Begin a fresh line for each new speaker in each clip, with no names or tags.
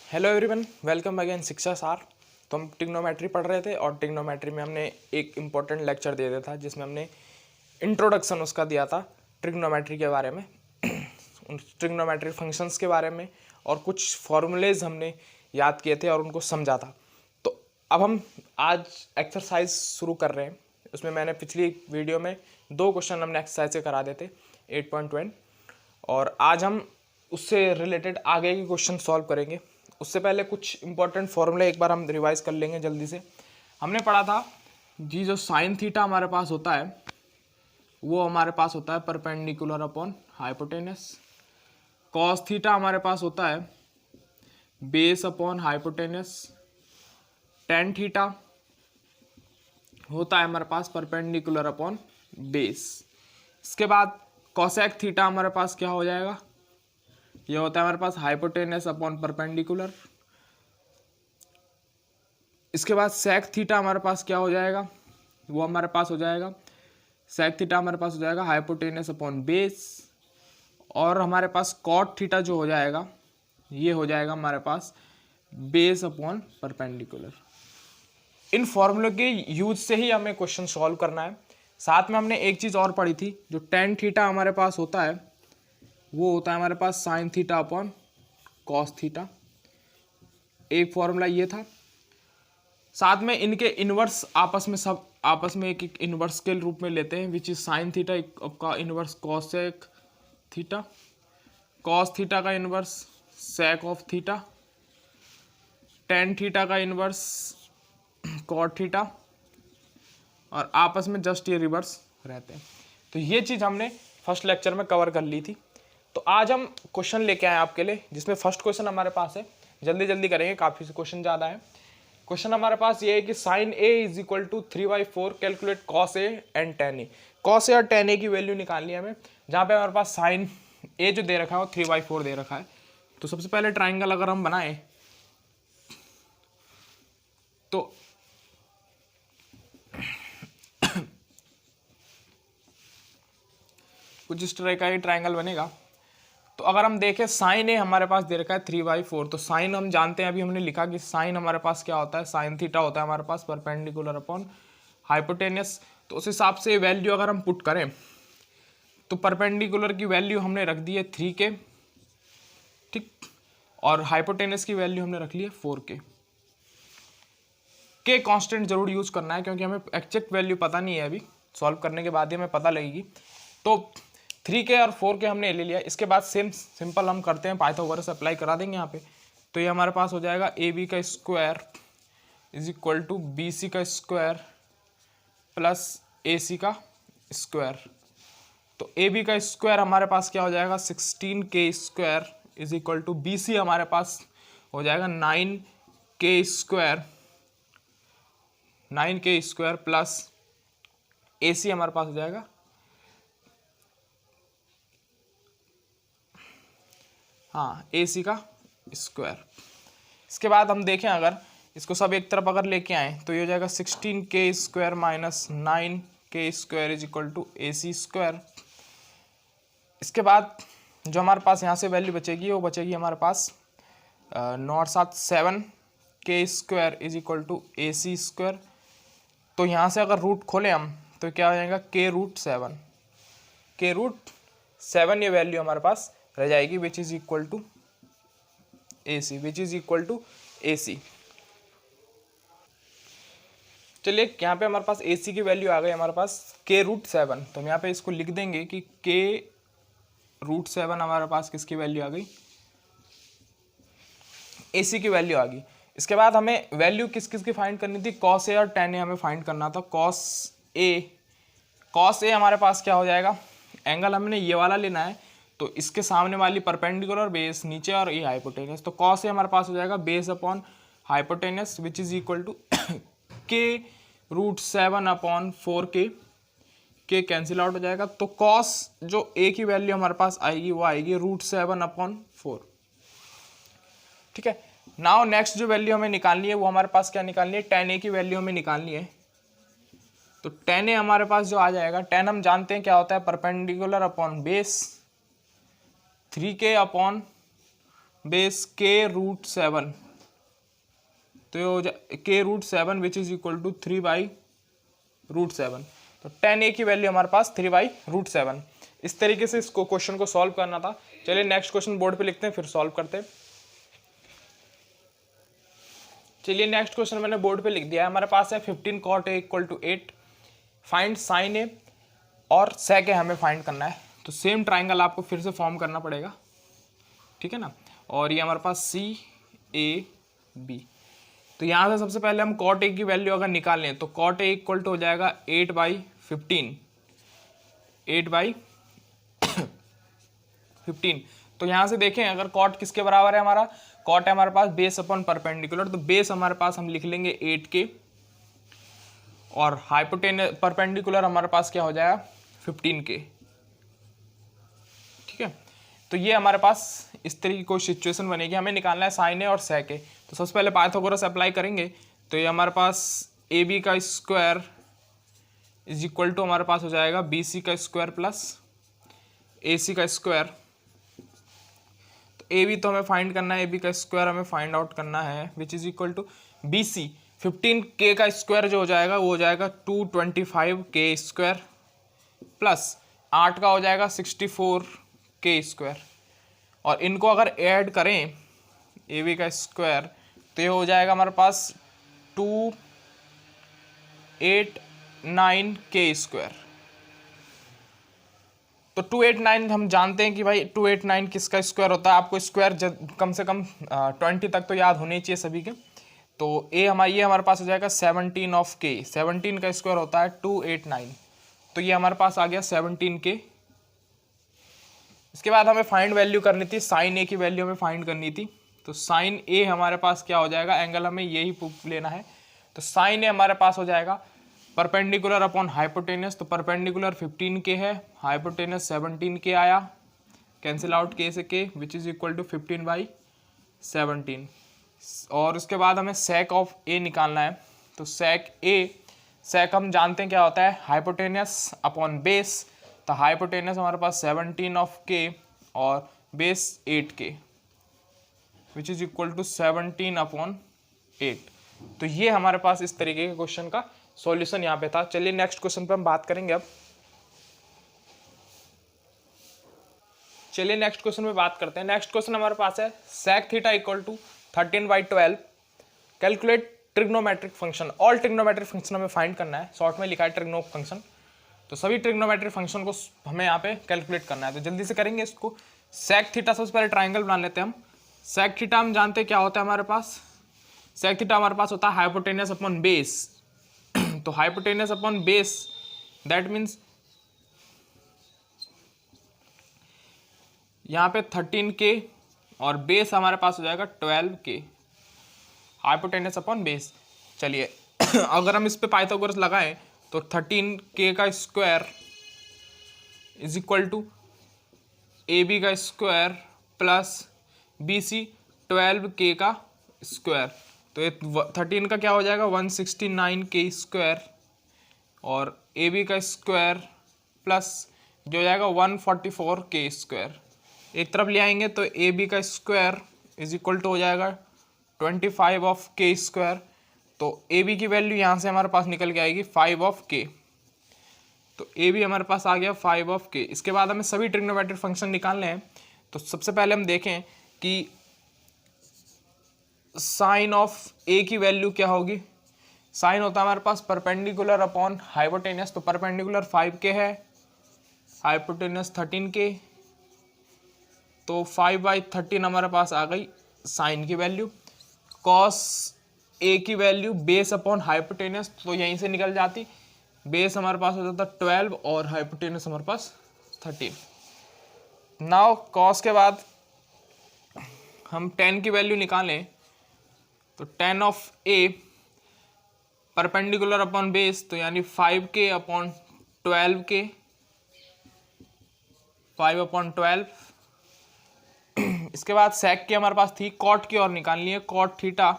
Hello everyone, welcome again शिक्षा सार। तो हम ट्रिग्नोमेट्री पढ़ रहे थे और ट्रिग्नोमेट्री में हमने एक इम्पोर्टेंट लेक्चर दे दिया था जिसमें हमने इंट्रोडक्शन उसका दिया था ट्रिग्नोमेट्री के बारे में, उन ट्रिग्नोमेट्री फंक्शंस के बारे में और कुछ फॉर्मूलेज हमने याद किए थे और उनको समझा था। तो अब हम आज एक्सरसाइज शुरू कर रहे हैं। उसमें मैंने पिछली वीडियो में 2 क्वेश्चन हमने एक्सरसाइज से करा देते 8.1 और आज हम उससे रिलेटेड आगे के क्वेश्चन सॉल्व करेंगे। उससे पहले कुछ इंपॉर्टेंट फॉर्मूले एक बार हम रिवाइज कर लेंगे जल्दी से। हमने पढ़ा था जी, जो साइन थीटा हमारे पास होता है वो हमारे पास होता है perpendicular upon hypotenuse. Cos theta हमारे पास होता है base upon hypotenuse. Tan theta होता है हमारे पास परपेंडिकुलर अपॉन बेस। इसके बाद कॉसेक थीटा हमारे पास क्या हो जाएगा, ये होता है हमारे पास हाइपोटेनस अपॉन परपेंडिकुलर। इसके बाद सेक थीटा हमारे पास क्या हो जाएगा, वो हमारे पास हो जाएगा सेक थीटा हमारे पास हो जाएगा हाइपोटेनस अपॉन बेस। और हमारे पास कॉट थीटा जो हो जाएगा ये हो जाएगा हमारे पास बेस अपॉन परपेंडिकुलर। इन फॉर्मूले के यूज से ही हमें क्वेश्चन सॉल्व करना है। साथ में हमने एक चीज़ और पढ़ी थी, जो टेन थीटा हमारे पास होता है वो होता है हमारे पास sine theta upon cos theta. एक फॉर्मूला ये था। साथ में इनके इन्वर्स आपस में एक इन्वर्स के रूप में लेते हैं, विच इज साइन थीटा का inverse cosec theta, cos theta का inverse sec of theta, tan theta का इन्वर्स कॉट थीटा, और आपस में जस्ट ये रिवर्स रहते हैं। तो ये चीज़ हमने फर्स्ट लेक्चर में कवर कर ली थी। तो आज हम क्वेश्चन लेके आए आपके लिए, जिसमें फर्स्ट क्वेश्चन हमारे पास है, जल्दी जल्दी करेंगे, काफ़ी से क्वेश्चन ज़्यादा है। क्वेश्चन हमारे पास ये है कि sine A is equal to 3/4 calculate cos A and tan A. Cos A और टेन ए की वैल्यू निकालनी है हमें, जहाँ पे हमारे पास साइन ए जो दे रखा है वो 3/4 दे रखा है। तो सबसे पहले ट्राइंगल अगर हम बनाए तो कुछ इस तरह का ही ट्राइंगल बनेगा। तो अगर हम देखें साइन ए हमारे पास दे रखा है 3/4, तो साइन हम जानते हैं, अभी हमने लिखा कि साइन हमारे पास क्या होता है, साइन थीटा होता है हमारे पास परपेंडिकुलर अपॉन हाइपोटेनस। तो उस हिसाब से वैल्यू अगर हम पुट करें तो परपेंडिकुलर की वैल्यू हमने रख दी है 3 के, ठीक, और हाइपोटेनस की वैल्यू हमने रख ली है 4 के कांस्टेंट जरूर यूज करना है क्योंकि हमें एग्जैक्ट वैल्यू पता नहीं है, अभी सॉल्व करने के बाद ही हमें पता लगेगी। तो 3 के और 4 के हमने ले लिया। इसके बाद सिंपल हम करते हैं, पाइथागोरस अप्लाई करा देंगे यहाँ पे। तो ये हमारे पास हो जाएगा ए बी का square is equal to B C का स्क्वायर प्लस ए सी का स्क्वायर। तो ए बी का स्क्वायर हमारे पास क्या हो जाएगा 16 के square is equal to B C हमारे पास हो जाएगा 9 के स्क्वायर प्लस ए सी हमारे पास हो जाएगा ए सी का स्क्वायर। इसके बाद हम देखें, अगर इसको सब एक तरफ अगर लेके आए तो ये हो जाएगा 16 के स्क्वायर माइनस 9 के square is equal to A C square. इसके बाद जो हमारे पास यहाँ से वैल्यू बचेगी वो बचेगी हमारे पास 9 और 7 7 के square is equal to A C square. तो यहाँ से अगर रूट खोलें हम तो क्या हो जाएगा के रूट 7 ये वैल्यू हमारे पास रह जाएगी, विच इज इक्वल टू ए सी। चलिए यहाँ पे हमारे पास ए सी की वैल्यू आ गई हमारे पास के√7। तो हम यहाँ पे इसको लिख देंगे कि के√7 हमारे पास किसकी वैल्यू आ गई, ए सी की वैल्यू आ गई। इसके बाद हमें वैल्यू किस किस की फाइंड करनी थी, कॉस ए और टेन ए हमें फाइंड करना था। कॉस ए हमारे पास क्या हो जाएगा, एंगल हमने ये वाला लेना है, तो इसके सामने वाली परपेंडिकुलर बेस नीचे और ये हाइपोटेनस। तो कॉस ए हमारे पास हो जाएगा base upon hypotenuse which is equal to के√7 अपॉन 4 के कैंसिल आउट हो जाएगा। तो कॉस जो ए की वैल्यू हमारे पास आएगी वो आएगी √7 अपॉन 4, ठीक है। नाउ नेक्स्ट जो वैल्यू हमें निकालनी है वो हमारे पास क्या निकालनी है, टेन ए की वैल्यू हमें निकालनी है। तो टेन ए हमारे पास जो आ जाएगा, टेन हम जानते हैं क्या होता है, परपेंडिकुलर अपॉन बेस 3 के अपॉन बेस k√7, तो ये हो जाए k√7 which is equal to 3/√7। तो 10a की वैल्यू हमारे पास 3/√7। इस तरीके से इसको क्वेश्चन को सॉल्व करना था। चलिए नेक्स्ट क्वेश्चन बोर्ड पे लिखते हैं, फिर सॉल्व करते हैं। चलिए नेक्स्ट क्वेश्चन मैंने बोर्ड पे लिख दिया है। हमारे पास है 15 cot a equal to 8, find sine A और सेक ए हमें फाइंड करना है। तो सेम ट्राइंगल आपको फिर से फॉर्म करना पड़ेगा, ठीक है ना। और ये हमारे पास सी ए बी। तो यहाँ से सबसे पहले हम cot a की वैल्यू अगर निकालें तो cot a इक्वल टू हो जाएगा 8/15, 8/15। तो यहाँ से देखें अगर cot किसके बराबर है, हमारा cot है हमारे पास बेस अपॉन परपेंडिकुलर, तो बेस हमारे पास हम लिख लेंगे 8k और हाइपोटेनस परपेंडिकुलर हमारे पास क्या हो जाएगा 15k, ठीक है। तो ये हमारे पास इस तरीके की कोई सिचुएशन बनेगी, हमें निकालना है साइन ए और सेक ए। तो सबसे पहले पाइथागोरस अप्लाई करेंगे। तो ये हमारे पास ए बी का स्क्वायर इज इक्वल टू हमारे पास हो जाएगा बी सी का स्क्वायर प्लस ए सी का स्क्वायर। तो ए बी तो हमें फाइंड करना है, ए बी का स्क्वायर हमें फाइंड आउट करना है which is equal to B C 15k का स्क्वायर जो हो जाएगा वो हो जाएगा 225k स्क्वायर प्लस 8 का हो जाएगा 64k स्क्वायर। और इनको अगर ऐड करें ए बी का स्क्वायर तो ये हो जाएगा हमारे पास 289k स्क्वायर। तो 289 हम जानते हैं कि भाई 289 किसका स्क्वायर होता है, आपको स्क्वायर कम से कम 20 तक तो याद होने ही चाहिए सभी के। तो ये हमारे पास हो जाएगा 17 ऑफ k, 17 का स्क्वायर होता है 289, तो ये हमारे पास आ गया 17k। इसके बाद हमें फाइंड वैल्यू करनी थी, साइन ए की वैल्यू हमें फाइंड करनी थी। तो साइन ए हमारे पास क्या हो जाएगा, एंगल हमें यही लेना है। तो साइन ए हमारे पास हो जाएगा परपेंडिकुलर अपॉन हाइपोटेनस, तो परपेंडिकुलर 15k है, हाइपोटेनस 17k आया, कैंसिल आउट k से k which is equal to 15/17। और उसके बाद हमें सेक ऑफ ए निकालना है। तो सेक हम जानते हैं क्या होता है, हाइपोटेनस अपॉन बेस। तो हाइपोटेनस हमारे पास 17 ऑफ k और base 8k which is equal to 17/8। तो ये हमारे पास इस तरीके के क्वेश्चन का सॉल्यूशन यहाँ पे था। चलिए नेक्स्ट क्वेश्चन पे हम बात करेंगे अब। चलिए नेक्स्ट क्वेश्चन पे बात करते हैं। नेक्स्ट क्वेश्चन हमारे पास है sec theta equal to 13/12, calculate trigonometric function. All trigonometric function हमें फाइंड करना है, शॉर्ट में लिखा है ट्रिग्नो फंक्शन। तो सभी ट्रिग्नोमेट्रिक फंक्शन को हमें यहाँ पे कैलकुलेट करना है, तो जल्दी से करेंगे इसको। सेक थीटा सबसे पहले ट्राइंगल बना लेते हैं हम। सेक थीटा हम जानते हैं क्या होता है हमारे पास, सेक थीटा हमारे पास होता है हाइपोटेनस अपॉन बेस। तो hypotenuse upon base that means यहाँ पे 13k और बेस हमारे पास हो जाएगा 12k, हाइपोटेनस अपॉन बेस। चलिए अगर हम इस पे पाइथागोरस लगाएं तो 13k का square is equal to A B का square plus B C 12k का स्क्वायर। तो ये 13 का क्या हो जाएगा 169k स्क्वायर और ए बी का स्क्वायर प्लस जो हो जाएगा 144k स्क्वायर। एक तरफ ले आएंगे तो ए बी का स्क्वायर इज इक्वल टू हो जाएगा 25 ऑफ k स्क्वायर। तो ए बी की वैल्यू यहाँ से हमारे पास निकल के आएगी 5 ऑफ k। तो ए बी हमारे पास आ गया 5 ऑफ k। इसके बाद हमें सभी ट्रिग्नोमेट्रिक फंक्शन निकालने हैं। तो सबसे पहले हम देखें कि साइन ऑफ ए की वैल्यू क्या होगी। साइन होता है हमारे पास परपेंडिकुलर अपॉन हाइपोटेनस। तो परपेंडिकुलर 5k है, हाइपोटेनस 13k, तो 5/13 हमारे पास आ गई साइन की वैल्यू। कॉस ए की वैल्यू बेस अपॉन हाइपोटेनस, तो यहीं से निकल जाती, बेस हमारे पास हो जाता 12 और हाइपोटेनस हमारे पास 13। नाउ कॉस के बाद हम 10 की वैल्यू निकालें तो 10 of A perpendicular upon base, तो यानी 5k अपॉन 12k, 5/12। इसके बाद सेक की हमारे पास थी, कॉट की और निकालनी है, cot theta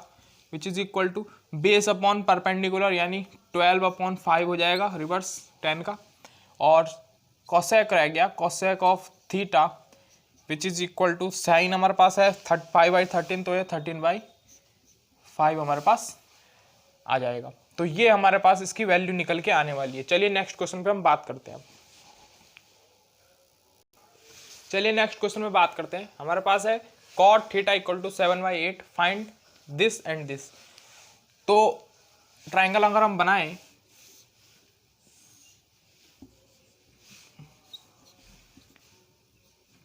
which is equal to base upon perpendicular यानी 12/5 हो जाएगा रिवर्स 10 का, और कोसेक रह गया, cosec of theta which is equal to sine हमारे पास है 5/13, तो ये 13/5 हमारे पास आ जाएगा। तो ये हमारे पास इसकी वैल्यू निकल के आने वाली है। चलिए नेक्स्ट क्वेश्चन पे हम बात करते हैं। चलिए नेक्स्ट क्वेश्चन में बात करते हैं। हमारे पास है cot theta equal to 7/8, find this and this. तो ट्राइंगल अगर हम बनाएं,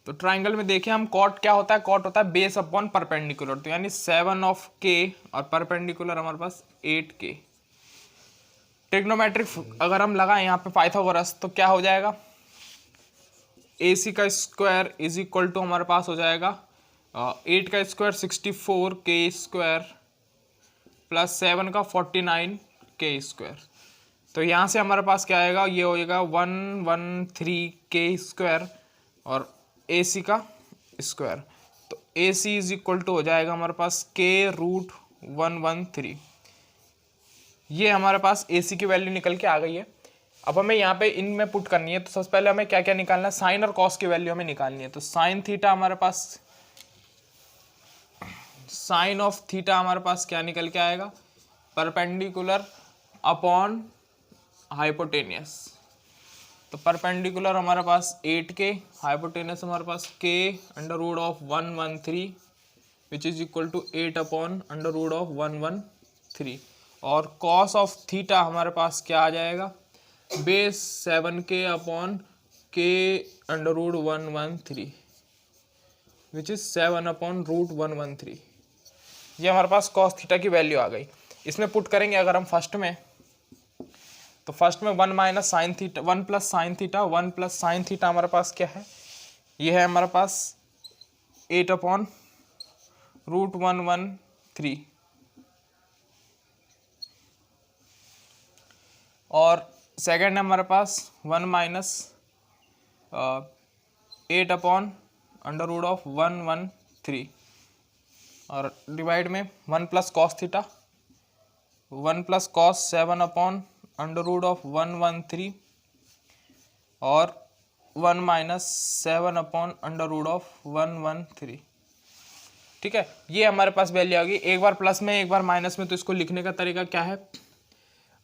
तो ट्राइंगल में देखिए हम कॉट क्या होता है, कॉट होता है बेस अपॉन परपेंडिकुलर, तो यानी 7 ऑफ k और परपेंडिकुलर हमारे पास 8k। ट्रिग्नोमेट्रिक अगर हम लगाएं यहाँ पे पाइथागोरस, तो क्या हो जाएगा, AC का स्क्वायर इज इक्वल टू हमारे पास हो जाएगा 8 का स्क्वायर 64k स्क्वायर प्लस 7 का 49k स्क्वायर। तो यहाँ से हमारे पास क्या आएगा, ये हो जाएगा 113k स्क्वायर और AC का स्क्वायर। तो AC इज इक्वल टू हो जाएगा हमारे पास k√113। ये हमारे पास AC की वैल्यू निकल के आ गई है। अब हमें यहाँ पे इनमें पुट करनी है, तो सबसे पहले हमें क्या क्या निकालना है, साइन और कॉस की वैल्यू हमें निकालनी है। तो साइन थीटा हमारे पास, साइन ऑफ थीटा हमारे पास क्या निकल के आएगा, परपेंडिकुलर अपॉन हाइपोटेनियस। तो परपेंडिकुलर हमारे पास 8k, हाइपोटेनियस हमारे पास k√113 which is equal to 8/√113। और कॉस ऑफ थीटा हमारे पास क्या आ जाएगा, base 7k upon k√113 which is 7/√113। ये हमारे पास कॉस थीटा की वैल्यू आ गई। इसमें पुट करेंगे अगर हम फर्स्ट में, तो फर्स्ट में 1 minus sine theta, 1 plus sine theta, 1 plus sine theta हमारे पास क्या है, ये है हमारे पास 8/√113। और सेकेंड है हमारे पास 1 माइनस 8/√113 और डिवाइड में 1 plus cos theta, 1 plus cos 7/√113 और 1 माइनस 7/√113। ठीक है, ये हमारे पास वैल्यू आ गई। एक बार प्लस में एक बार माइनस में, तो इसको लिखने का तरीका क्या है,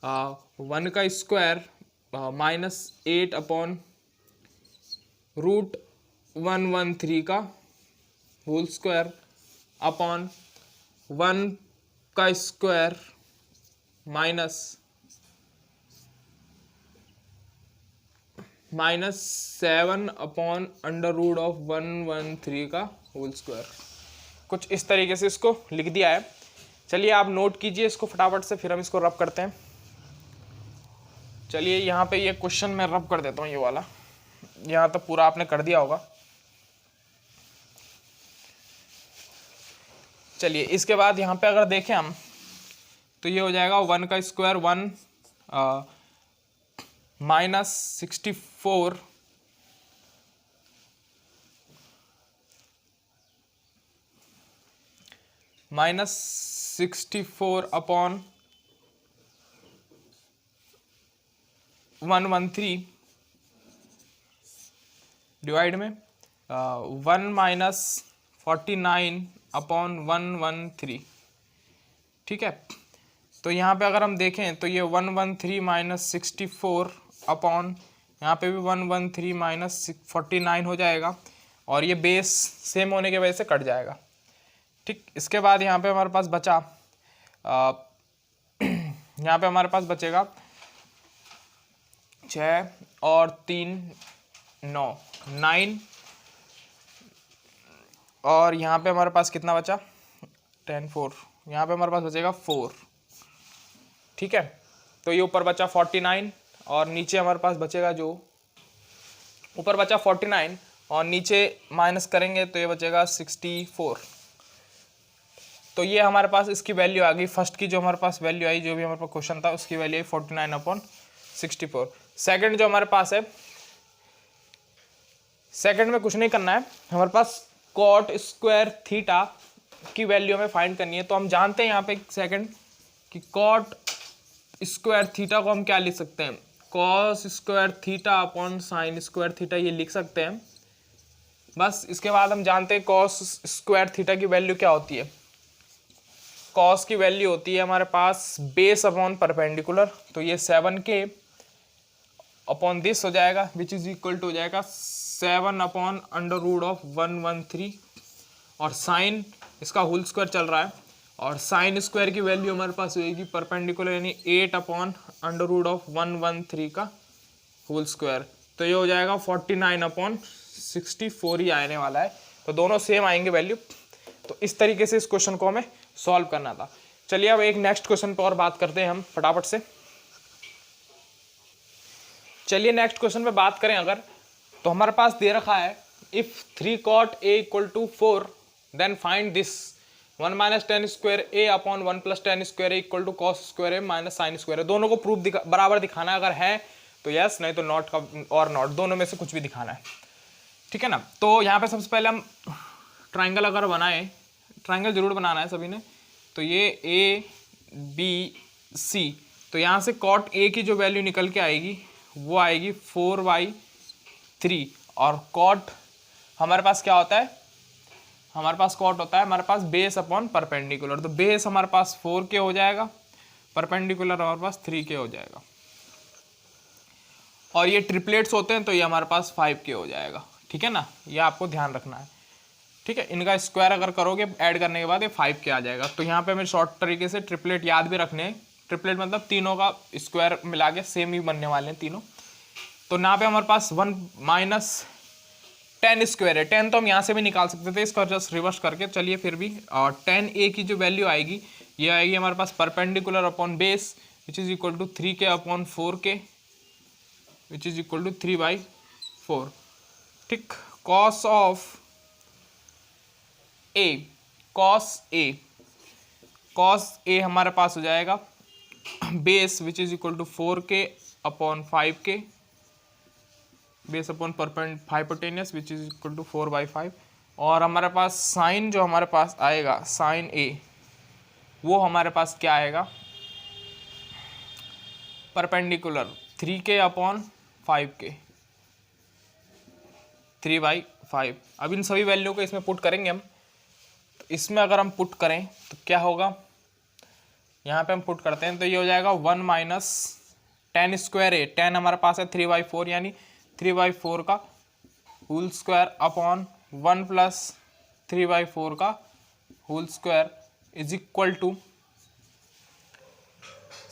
1 का स्क्वायर माइनस 8/√113 का होल स्क्वायर अपॉन 1 का स्क्वायर माइनस 7/√113 का होल स्क्वायर। कुछ इस तरीके से इसको लिख दिया है। चलिए आप नोट कीजिए इसको फटाफट से, फिर हम इसको रब करते हैं। चलिए यहाँ पे ये क्वेश्चन मैं रब कर देता हूँ, ये वाला यहाँ तो पूरा आपने कर दिया होगा। चलिए इसके बाद यहाँ पे अगर देखें हम, तो ये हो जाएगा 1 का square 1 minus 64 minus 64 upon 113 divide में 1 माइनस 49 अपॉन 113। ठीक है, तो यहाँ पे अगर हम देखें तो ये 113 माइनस 64 अपॉन यहाँ पे भी 113 माइनस 49 हो जाएगा और ये बेस सेम होने की वजह से कट जाएगा। ठीक, इसके बाद यहाँ पे हमारे पास बचा यहाँ पे हमारे पास बचेगा 6 और 3 9 9 और यहाँ पे हमारे पास कितना बचा 10 4, यहाँ पे हमारे पास बचेगा 4। ठीक है, तो ये ऊपर बचा 49 और नीचे हमारे पास बचेगा, जो ऊपर बचा 49 और नीचे माइनस करेंगे तो ये बचेगा 64। तो ये हमारे पास इसकी वैल्यू आ गई, फर्स्ट की जो हमारे पास वैल्यू आई, जो भी हमारे पास क्वेश्चन था उसकी वैल्यू आई 49/64। सेकंड जो हमारे पास है, सेकंड में कुछ नहीं करना है, हमारे पास कॉट स्क्वायर थीटा की वैल्यू हमें फाइंड करनी है। तो हम जानते हैं यहाँ पे सेकंड कि कॉट स्क्वायर थीटा को हम क्या लिख सकते हैं, cos square theta upon sine square theta, ये लिख सकते हैं। बस इसके बाद हम जानते हैं कॉस स्क्वायर थीटा की वैल्यू क्या होती है। कॉस की वैल्यू होती है हमारे पास बेस अपॉन परपेंडिकुलर, तो ये 7k अपॉन दिस हो जाएगा विच इज इक्वल टू हो जाएगा 7 अपॉन अंडर रूट ऑफ 113, और साइन इसका होल स्क्वायर चल रहा है, और साइन स्क्वायर की वैल्यू हमारे पास होगी परपेंडिकुलर यानी 8 अपॉन अंडर रूट ऑफ 113 का होल स्क्वायर, तो ये हो जाएगा 49 अपॉन 64 ही आने वाला है, तो दोनों सेम आएंगे वैल्यू। तो इस तरीके से इस क्वेश्चन को हमें सॉल्व करना था। चलिए अब एक नेक्स्ट क्वेश्चन पर और बात करते हैं हम फटाफट से। चलिए नेक्स्ट क्वेश्चन पे बात करें अगर, तो हमारे पास दे रखा है if 3 cot a equal to 4 then find this 1 minus tan square A upon 1 plus tan square A equal to cos square A minus sine square A. दोनों को प्रूफ बराबर दिखाना है, अगर है तो यस, नहीं तो नॉट का और नॉट, दोनों में से कुछ भी दिखाना है, ठीक है ना। तो यहाँ पे सबसे पहले हम ट्राइंगल अगर बनाए, ट्राइंगल जरूर बनाना है सभी ने, तो ये ए बी सी, तो यहाँ से कॉट ए की जो वैल्यू निकल के आएगी वो आएगी 4/3, और कॉट हमारे पास क्या होता है, हमारे पास कॉट होता है हमारे पास बेस अपॉन परपेंडिकुलर, तो बेस हमारे पास 4k हो जाएगा, परपेंडिकुलर हमारे पास 3k हो जाएगा, और ये ट्रिपलेट्स होते हैं तो ये हमारे पास 5k हो जाएगा, ठीक है ना, ये आपको ध्यान रखना है, ठीक है। इनका स्क्वायर अगर करोगे ऐड करने के बाद ये 5k आ जाएगा। तो यहाँ पे हमें शॉर्ट तरीके से ट्रिपलेट याद भी रखने हैं, ट्रिपलेट मतलब तीनों का स्क्वायर मिला के सेम ही बनने वाले हैं तीनों। तो यहाँ पे हमारे पास 1 माइनस 10 स्क्वायर है, 10 तो हम यहाँ से भी निकाल सकते थे, इसका जस्ट रिवर्स करके चलिए फिर भी, और 10a की जो वैल्यू आएगी ये आएगी हमारे पास perpendicular upon base which is equal to 3k upon 4k which is equal to 3/4, ठीक। Cos of A, cos A हमारे पास हो जाएगा base which is equal to 4k upon 5k, base upon hypotenuse which is equal to 4/5, और हमारे पास sign जो हमारे पास आएगा साइन ए वो हमारे पास क्या आएगा परपेंडिकुलर 3k अपॉन 5k, 3/5। अब इन सभी वैल्यू को इसमें पुट करेंगे हम, तो इसमें अगर हम पुट करें तो क्या होगा, यहाँ पे हम पुट करते हैं तो ये हो जाएगा 1 माइनस 10 स्क्वायर ए, 10 हमारे पास है 3/4 यानी 3/4 का होल स्क्वायर अपॉन 1 प्लस 3/4 का whole square is equal to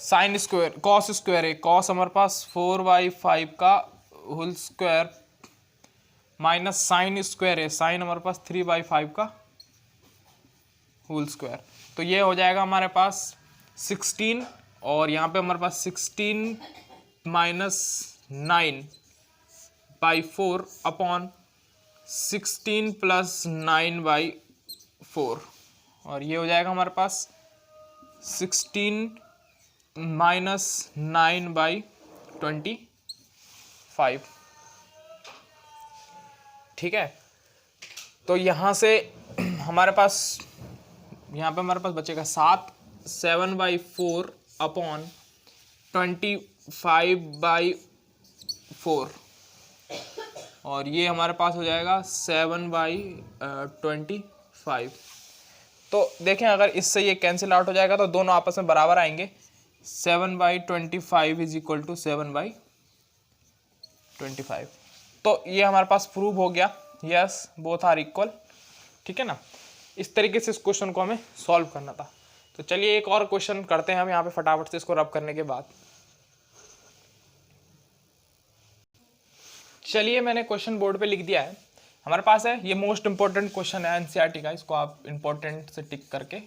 sine square cos square है, कॉस हमारे पास 4/5 का whole square minus sine square है, साइन हमारे पास 3/5 का होल स्क्वायर, तो ये हो जाएगा हमारे पास 16, और यहाँ पे हमारे पास 16 माइनस 9/4 अपॉन 16 प्लस 9/4, और ये हो जाएगा हमारे पास 16 माइनस 9/25, ठीक है। तो यहाँ से हमारे पास यहाँ पे हमारे पास बचेगा 7/4 अपॉन 25/4, और ये हमारे पास हो जाएगा 7/25। तो देखें अगर इससे ये कैंसिल आउट हो जाएगा तो दोनों आपस में बराबर आएंगे, 7/25 इज इक्वल टू 7/25। तो ये हमारे पास प्रूव हो गया, यस बोथ आर इक्वल, ठीक है ना। इस तरीके से इस क्वेश्चन को हमें सॉल्व करना था। तो चलिए एक और क्वेश्चन करते हैं हम यहाँ पे फटाफट से इसको रब करने के बाद। चलिए मैंने क्वेश्चन बोर्ड पे लिख दिया है, हमारे पास है ये मोस्ट इंपॉर्टेंट क्वेश्चन है एनसीईआरटी का, इसको आप इंपॉर्टेंट से टिक करके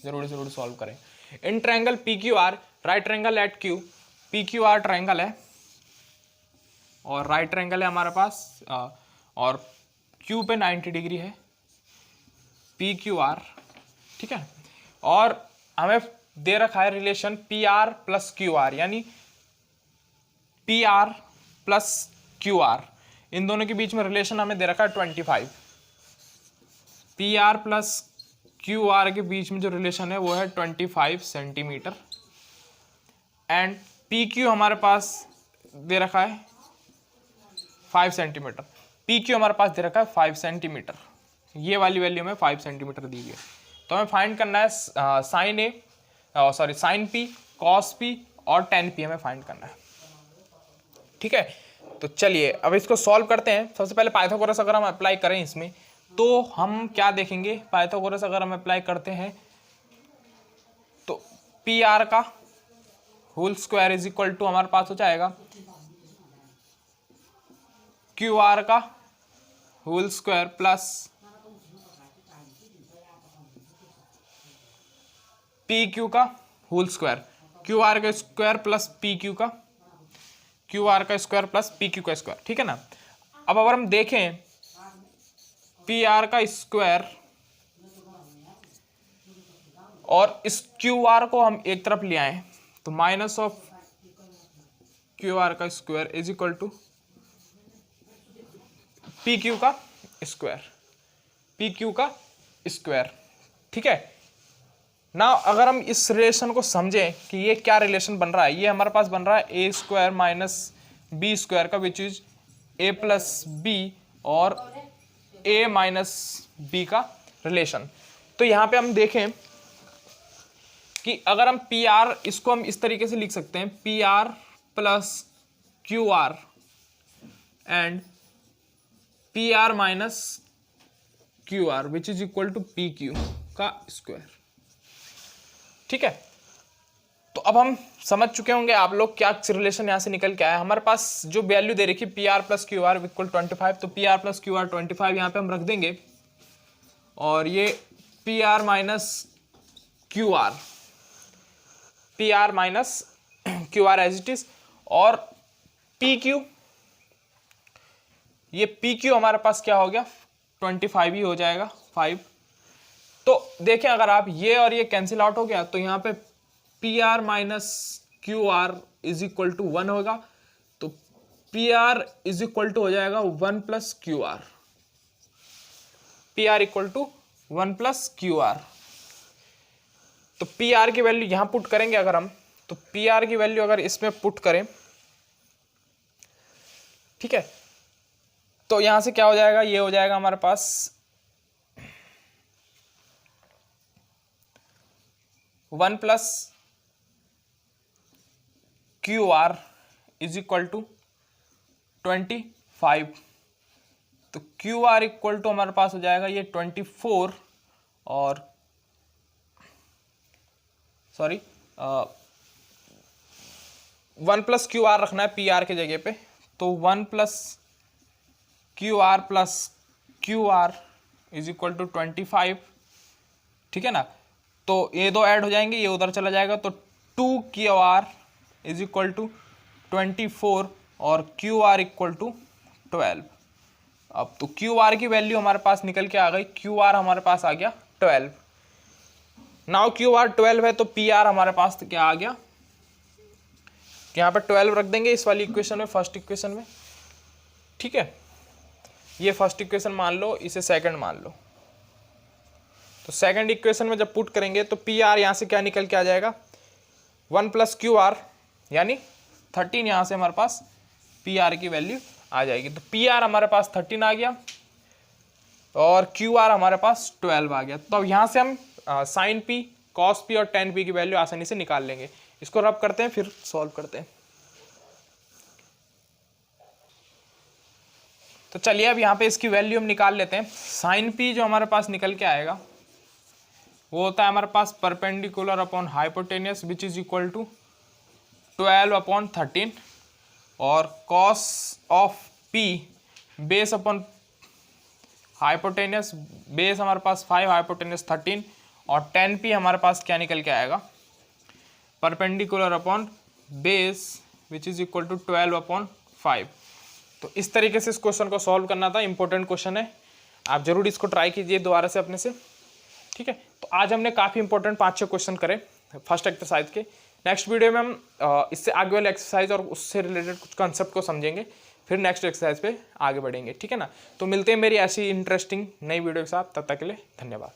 जरूर सॉल्व करें। In triangle PQR right triangle eight Q, PQR triangle है और राइट ट्रायंगल है हमारे पास, और Q पे 90 डिग्री है PQR, ठीक है। और हमें दे रखा है रिलेशन PR प्लस QR, यानी PR प्लस QR, इन दोनों के बीच में रिलेशन हमें दे रखा है 25। PR प्लस QR के बीच में जो रिलेशन है वो है 25 सेंटीमीटर, एंड PQ हमारे पास दे रखा है 5 सेंटीमीटर। पी क्यू हमारे पास दे रखा है 5 सेंटीमीटर, ये वाली वैल्यू में 5 सेंटीमीटर दी गई है। तो हमें फाइंड करना है साइन पी, कॉस पी और टेन पी हमें फाइंड करना है। ठीक है, तो चलिए अब इसको सॉल्व करते हैं। सबसे पहले पाइथागोरस अगर हम अप्लाई करें इसमें तो हम क्या देखेंगे, पाइथागोरस अगर हम अप्लाई करते हैं तो पी आर का whole square is equal to हमारे पास हो जाएगा क्यू आर का whole square plus P Q का होल स्क्वायर, क्यू आर का स्क्वायर प्लस पी क्यू का, क्यू आर का स्क्वायर प्लस पी क्यू का स्क्वायर। ठीक है ना। अब अगर हम देखें पी आर का स्क्वायर और इस क्यू आर को हम एक तरफ ले आए तो माइनस ऑफ क्यू आर का square is equal to P Q का स्क्वायर, पी क्यू का स्क्वायर। ठीक है ना। अगर हम इस रिलेशन को समझें कि ये क्या रिलेशन बन रहा है, ये हमारे पास बन रहा है a square minus b square का, which is a plus b और ए माइनस बी का रिलेशन। तो यहाँ पे हम देखें कि अगर हम पी आर, इसको हम इस तरीके से लिख सकते हैं P R plus Q R and P R minus Q R which is equal to P Q का स्क्वायर। ठीक है, तो अब हम समझ चुके होंगे आप लोग क्या रिलेशन यहां से निकल के आया। हमारे पास जो वैल्यू दे रखी P R plus Q R equal 25, तो P R plus Q R 25 यहाँ पे हम रख देंगे और ये P R minus Q R, P R minus Q R as it is, और पी क्यू, ये पी क्यू हमारे पास क्या हो गया 25 ही हो जाएगा 5। तो देखें अगर आप ये और ये कैंसिल आउट हो गया तो यहाँ पे P R minus Q R is equal to 1 होगा, तो P R is equal to हो जाएगा 1 plus Q R, P R equal to 1 plus Q R. तो पी आर की वैल्यू यहां पुट करेंगे अगर हम, तो पी आर की वैल्यू अगर इसमें पुट करें, ठीक है, तो यहां से क्या हो जाएगा, ये हो जाएगा हमारे पास 1 plus Q R is equal to 25, तो क्यू आर इक्वल टू हमारे पास हो जाएगा ये 24 और 1 प्लस क्यू आर रखना है पी आर के जगह पे, तो 1 plus Q R plus Q R is equal to 25। ठीक है ना, तो ये दो ऐड हो जाएंगे, ये उधर चला जाएगा, तो 2 Q R is equal to 24 और क्यू आर इक्वल टू 12। अब तो क्यू आर की वैल्यू हमारे पास निकल के आ गई, क्यू आर हमारे पास आ गया 12। नाउ क्यू आर 12 है तो पी आर हमारे पास तो क्या आ गया, यहाँ पे 12 रख देंगे इस वाली इक्वेशन में, फर्स्ट इक्वेशन में। ठीक है, ये फर्स्ट इक्वेशन मान लो, इसे सेकंड मान लो। तो सेकंड इक्वेशन में जब पुट करेंगे तो पी आर यहाँ से क्या निकल के आ जाएगा 1 प्लस क्यू आर यानी 13, यहाँ से हमारे पास पी आर की वैल्यू आ जाएगी। तो पी आर हमारे पास 13 आ गया और क्यू आर हमारे पास 12 आ गया। तो अब यहाँ से हम साइन पी, कॉस पी और टेन पी की वैल्यू आसानी से निकाल लेंगे। इसको रब करते हैं फिर सॉल्व करते हैं। तो चलिए अब यहाँ पे इसकी वैल्यू हम निकाल लेते हैं। साइन पी जो हमारे पास निकल के आएगा वो होता है हमारे पास perpendicular upon hypotenuse which is equal to 12/13 और cos of P base upon hypotenuse, base हमारे पास 5, हाइपोटेनियस 13 और 10p हमारे पास क्या निकल के आएगा perpendicular upon base which is equal to 12/5। तो इस तरीके से इस क्वेश्चन को सॉल्व करना था, इंपॉर्टेंट क्वेश्चन है, आप जरूर इसको ट्राई कीजिए दोबारा से अपने से। ठीक है, तो आज हमने काफ़ी इंपॉर्टेंट 5-6 क्वेश्चन करे फर्स्ट एक्सरसाइज के। नेक्स्ट वीडियो में हम इससे आगे वाले एक्सरसाइज और उससे रिलेटेड कुछ कॉन्सेप्ट को समझेंगे, फिर नेक्स्ट एक्सरसाइज पे आगे बढ़ेंगे। ठीक है ना, तो मिलते हैं मेरी ऐसी इंटरेस्टिंग नई वीडियो के साथ, तब तक के लिए धन्यवाद।